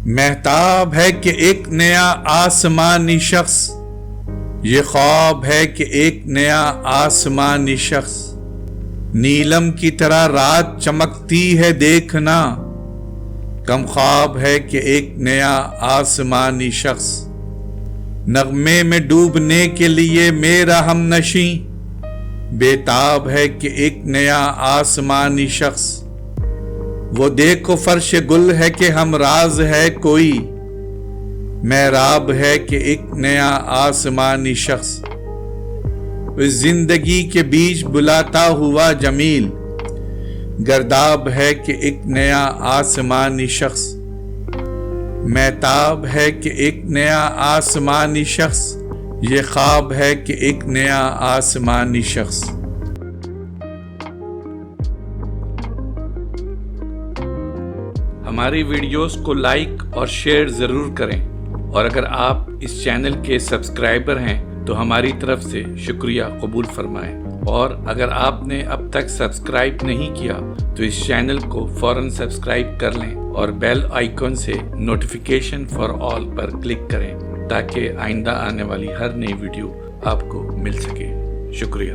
مہتاب ہے کہ ایک نیا آسمانی شخص، یہ خواب ہے کہ ایک نیا آسمانی شخص، نیلم کی طرح رات چمکتی ہے دیکھنا، کم خواب ہے کہ ایک نیا آسمانی شخص، نغمے میں ڈوبنے کے لیے میرا ہم نشیں، بے تاب ہے کہ ایک نیا آسمانی شخص، وہ دیکھو فرش گل ہے کہ ہم راز ہے کوئی، محراب ہے کہ ایک نیا آسمانی شخص، اس زندگی کے بیچ بلاتا ہوا جمیل، گرداب ہے کہ ایک نیا آسمانی شخص، مہتاب ہے کہ ایک نیا آسمانی شخص، یہ خواب ہے کہ ایک نیا آسمانی شخص۔ ہماری ویڈیوز کو لائک اور شیئر ضرور کریں، اور اگر آپ اس چینل کے سبسکرائبر ہیں تو ہماری طرف سے شکریہ قبول فرمائیں، اور اگر آپ نے اب تک سبسکرائب نہیں کیا تو اس چینل کو فوراً سبسکرائب کر لیں اور بیل آئیکن سے notification for all per click کریں تاکہ آئندہ آنے والی ہر نئی ویڈیو آپ کو مل سکے۔ شکریہ۔